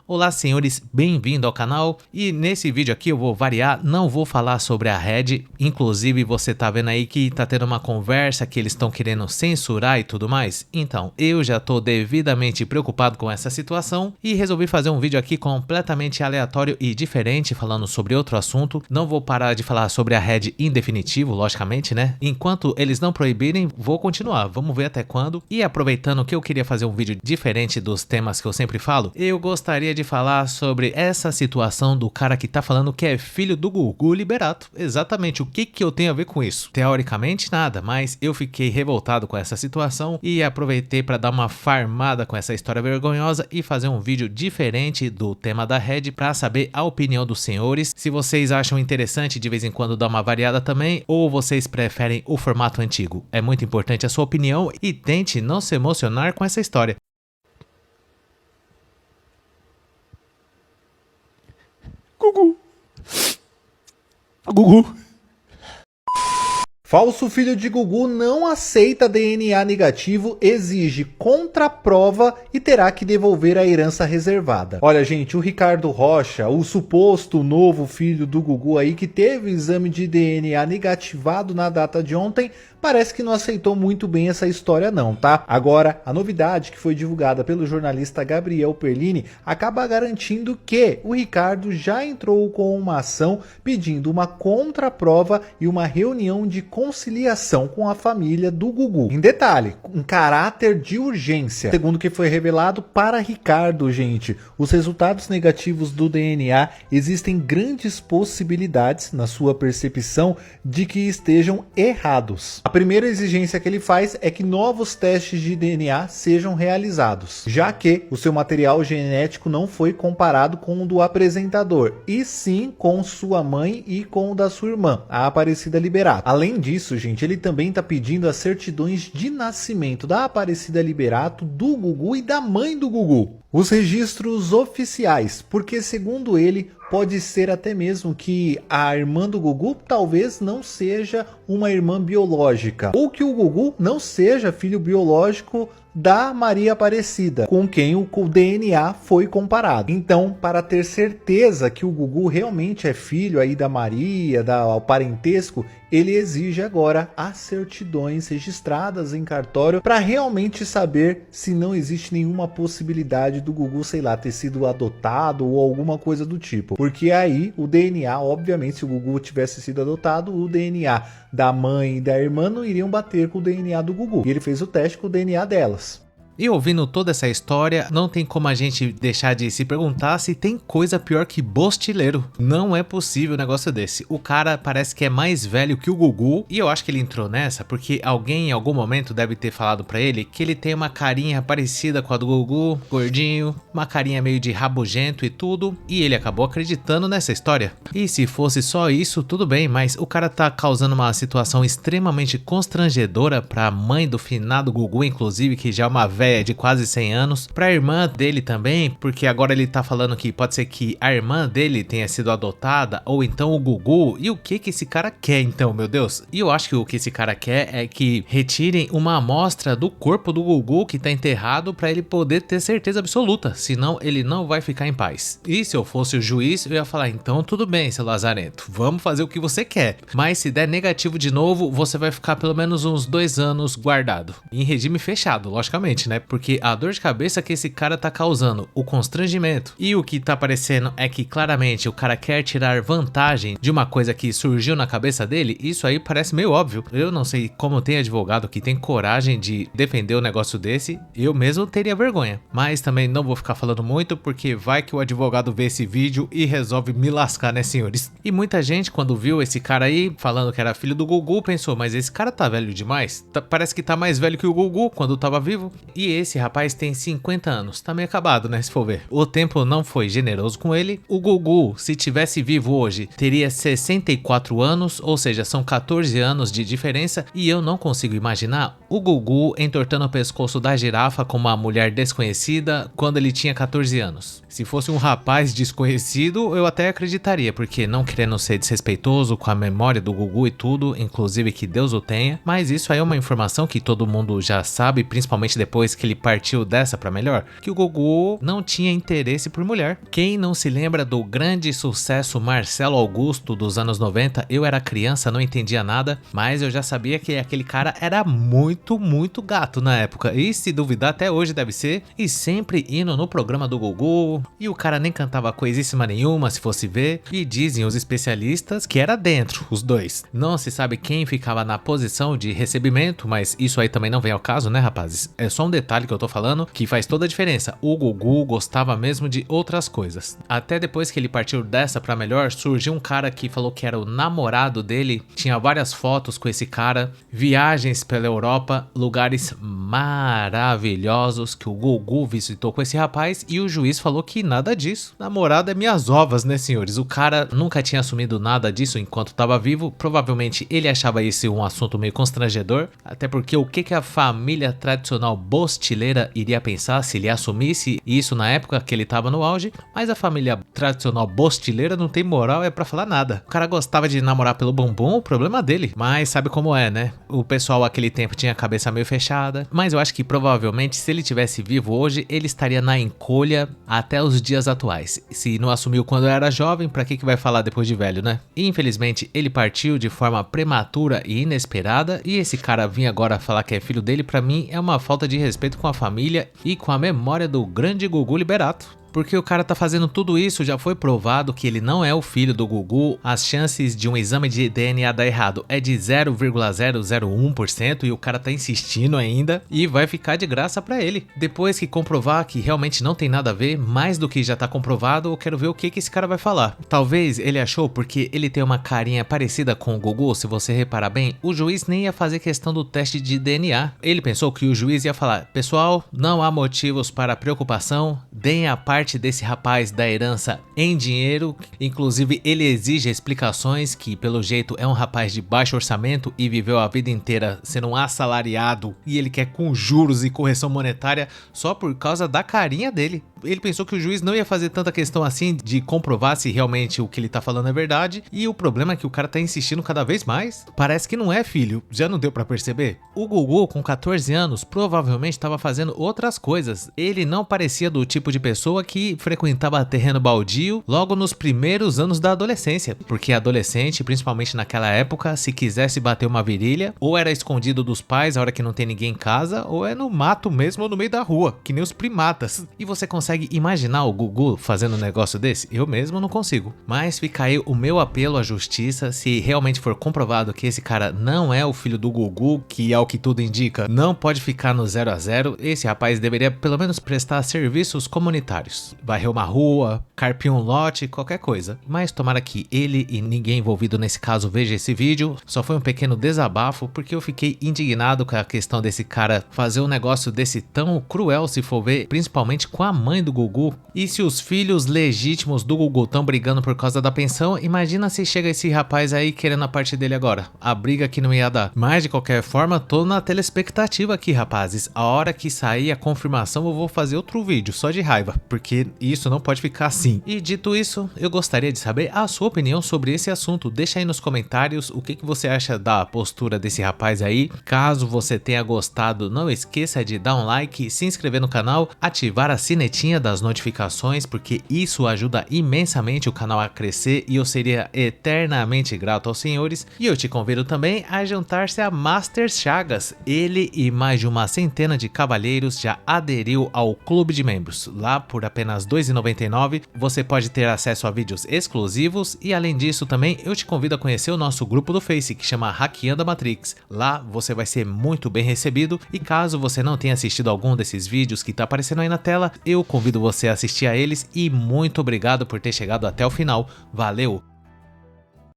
Olá senhores, bem-vindo ao canal e nesse vídeo aqui eu vou variar, não vou falar sobre a Red, inclusive você tá vendo aí que tá tendo uma conversa que eles estão querendo censurar e tudo mais, então eu já tô devidamente preocupado com essa situação e resolvi fazer um vídeo aqui completamente aleatório e diferente falando sobre outro assunto, não vou parar de falar sobre a Red em definitivo, logicamente né, enquanto eles não proibirem vou continuar, vamos ver até quando. E aproveitando que eu queria fazer um vídeo diferente dos temas que eu sempre falo, eu gostaria de falar sobre essa situação do cara que tá falando que é filho do Gugu Liberato. Exatamente, o que eu tenho a ver com isso? Teoricamente nada, mas eu fiquei revoltado com essa situação e aproveitei para dar uma farmada com essa história vergonhosa e fazer um vídeo diferente do tema da Red para saber a opinião dos senhores, se vocês acham interessante de vez em quando dar uma variada também ou vocês preferem o formato antigo. É muito importante a sua opinião e tente não se emocionar com essa história. Gugu. Falso filho de Gugu não aceita DNA negativo, exige contraprova e terá que devolver a herança reservada. Olha gente, o Ricardo Rocha, o suposto novo filho do Gugu aí que teve o exame de DNA negativado na data de ontem, parece que não aceitou muito bem essa história não, tá? Agora, a novidade que foi divulgada pelo jornalista Gabriel Perlini acaba garantindo que o Ricardo já entrou com uma ação pedindo uma contraprova e uma reunião de conciliação com a família do Gugu. Em detalhe, um caráter de urgência. Segundo o que foi revelado para Ricardo, gente, os resultados negativos do DNA existem grandes possibilidades, na sua percepção, de que estejam errados. A primeira exigência que ele faz é que novos testes de DNA sejam realizados, já que o seu material genético não foi comparado com o do apresentador, e sim com sua mãe e com o da sua irmã, a Aparecida Liberato. Além disso, gente, ele também está pedindo as certidões de nascimento da Aparecida Liberato, do Gugu e da mãe do Gugu. Os registros oficiais, porque segundo ele, pode ser até mesmo que a irmã do Gugu talvez não seja uma irmã biológica, ou que o Gugu não seja filho biológico da Maria Aparecida, com quem o DNA foi comparado. Então, para ter certeza que o Gugu realmente é filho aí da Maria, do parentesco, ele exige agora as certidões registradas em cartório para realmente saber se não existe nenhuma possibilidade do Gugu, sei lá, ter sido adotado ou alguma coisa do tipo. Porque aí o DNA, obviamente, se o Gugu tivesse sido adotado, o DNA da mãe e da irmã não iriam bater com o DNA do Gugu. E ele fez o teste com o DNA delas. E ouvindo toda essa história, não tem como a gente deixar de se perguntar se tem coisa pior que bostileiro. Não é possível um negócio desse. O cara parece que é mais velho que o Gugu, e eu acho que ele entrou nessa porque alguém em algum momento deve ter falado pra ele que ele tem uma carinha parecida com a do Gugu, gordinho, uma carinha meio de rabugento e tudo, e ele acabou acreditando nessa história. E se fosse só isso, tudo bem, mas o cara tá causando uma situação extremamente constrangedora pra mãe do finado Gugu, inclusive, que já é uma velha de quase 100 anos, pra irmã dele também, porque agora ele tá falando que pode ser que a irmã dele tenha sido adotada, ou então o Gugu, e o que esse cara quer então, meu Deus? E eu acho que o que esse cara quer é que retirem uma amostra do corpo do Gugu que tá enterrado pra ele poder ter certeza absoluta, senão ele não vai ficar em paz. E se eu fosse o juiz, eu ia falar, então tudo bem, seu lazarento, vamos fazer o que você quer, mas se der negativo de novo, você vai ficar pelo menos uns 2 anos guardado, em regime fechado, logicamente, né? Porque a dor de cabeça que esse cara tá causando, o constrangimento e o que tá parecendo é que claramente o cara quer tirar vantagem de uma coisa que surgiu na cabeça dele, isso aí parece meio óbvio. Eu não sei como tem advogado que tem coragem de defender um negócio desse, eu mesmo teria vergonha. Mas também não vou ficar falando muito porque vai que o advogado vê esse vídeo e resolve me lascar, né senhores? E muita gente quando viu esse cara aí falando que era filho do Gugu pensou, mas esse cara tá velho demais? Parece que tá mais velho que o Gugu quando tava vivo. E esse rapaz tem 50 anos, tá meio acabado, né, se for ver. O tempo não foi generoso com ele. O Gugu, se tivesse vivo hoje, teria 64 anos, ou seja, são 14 anos de diferença, e eu não consigo imaginar o Gugu entortando o pescoço da girafa com uma mulher desconhecida quando ele tinha 14 anos. Se fosse um rapaz desconhecido, eu até acreditaria, porque não querendo ser desrespeitoso com a memória do Gugu e tudo, inclusive que Deus o tenha, mas isso aí é uma informação que todo mundo já sabe, principalmente depois depois que ele partiu dessa pra melhor, que o Gugu não tinha interesse por mulher. Quem não se lembra do grande sucesso Marcelo Augusto dos anos 90? Eu era criança, não entendia nada, mas eu já sabia que aquele cara era muito gato na época, e se duvidar até hoje deve ser, e sempre indo no programa do Gugu, e o cara nem cantava coisíssima nenhuma se fosse ver, e dizem os especialistas que era dentro, os dois. Não se sabe quem ficava na posição de recebimento, mas isso aí também não vem ao caso, né, rapazes? É só um detalhe que eu tô falando que faz toda a diferença. O Gugu gostava mesmo de outras coisas. Até depois que ele partiu dessa pra melhor, surgiu um cara que falou que era o namorado dele, tinha várias fotos com esse cara, viagens pela Europa, lugares maravilhosos que o Gugu visitou com esse rapaz, e o juiz falou que nada disso. Namorado é minhas ovas, né, senhores? O cara nunca tinha assumido nada disso enquanto estava vivo. Provavelmente ele achava esse um assunto meio constrangedor, até porque o que a família tradicional bostileira iria pensar se ele assumisse isso na época que ele estava no auge? Mas a família tradicional bostileira não tem moral é pra falar nada. O cara gostava de namorar pelo bumbum, o problema dele. Mas sabe como é, né? O pessoal aquele tempo tinha a cabeça meio fechada, mas eu acho que provavelmente se ele tivesse vivo hoje, ele estaria na encolha até os dias atuais. Se não assumiu quando era jovem, pra que vai falar depois de velho, né? E, infelizmente ele partiu de forma prematura e inesperada, e esse cara vir agora falar que é filho dele, pra mim é uma falta de respeito com a família e com a memória do grande Gugu Liberato. Porque o cara tá fazendo tudo isso, já foi provado que ele não é o filho do Gugu, as chances de um exame de DNA dar errado é de 0,001% e o cara tá insistindo ainda e vai ficar de graça pra ele. Depois que comprovar que realmente não tem nada a ver, mais do que já tá comprovado, eu quero ver o que esse cara vai falar. Talvez ele achou porque ele tem uma carinha parecida com o Gugu, se você reparar bem, o juiz nem ia fazer questão do teste de DNA. Ele pensou que o juiz ia falar: pessoal, não há motivos para preocupação, deem a parte desse rapaz da herança em dinheiro. Inclusive ele exige explicações, que pelo jeito é um rapaz de baixo orçamento e viveu a vida inteira sendo um assalariado, e ele quer com juros e correção monetária só por causa da carinha dele. Ele pensou que o juiz não ia fazer tanta questão assim de comprovar se realmente o que ele tá falando é verdade, e o problema é que o cara tá insistindo cada vez mais. Parece que não é filho, já não deu pra perceber? O Gugu com 14 anos provavelmente estava fazendo outras coisas. Ele não parecia do tipo de pessoa que frequentava terreno baldio logo nos primeiros anos da adolescência, porque adolescente, principalmente naquela época, se quisesse bater uma virilha, ou era escondido dos pais a hora que não tem ninguém em casa, ou é no mato mesmo ou no meio da rua, que nem os primatas. E você consegue imaginar o Gugu fazendo um negócio desse? Eu mesmo não consigo. Mas fica aí o meu apelo à justiça: se realmente for comprovado que esse cara não é o filho do Gugu, que é o que tudo indica, não pode ficar no 0 a 0, esse rapaz deveria pelo menos prestar serviços comunitários, varrer uma rua, carpir um lote, qualquer coisa. Mas tomara que ele e ninguém envolvido nesse caso veja esse vídeo. Só foi um pequeno desabafo, porque eu fiquei indignado com a questão desse cara fazer um negócio desse tão cruel, se for ver, principalmente com a mãe do Gugu. E se os filhos legítimos do Gugu estão brigando por causa da pensão, imagina se chega esse rapaz aí querendo a parte dele agora. A briga que não ia dar. Mas de qualquer forma, tô na telespectativa aqui, rapazes. A hora que sair a confirmação, eu vou fazer outro vídeo só de raiva, porque isso não pode ficar assim. E dito isso, eu gostaria de saber a sua opinião sobre esse assunto. Deixa aí nos comentários o que você acha da postura desse rapaz aí. Caso você tenha gostado, não esqueça de dar um like, se inscrever no canal, ativar a sinetinha das notificações, porque isso ajuda imensamente o canal a crescer e eu seria eternamente grato aos senhores. E eu te convido também a juntar-se a Master Chagas. Ele e mais de uma centena de cavalheiros já aderiu ao clube de membros. Lá por apenas R$ 2,99 você pode ter acesso a vídeos exclusivos, e além disso também eu te convido a conhecer o nosso grupo do Face, que chama Hackeando a Matrix. Lá você vai ser muito bem recebido, e caso você não tenha assistido algum desses vídeos que tá aparecendo aí na tela, eu convido você a assistir a eles, e muito obrigado por ter chegado até o final. Valeu!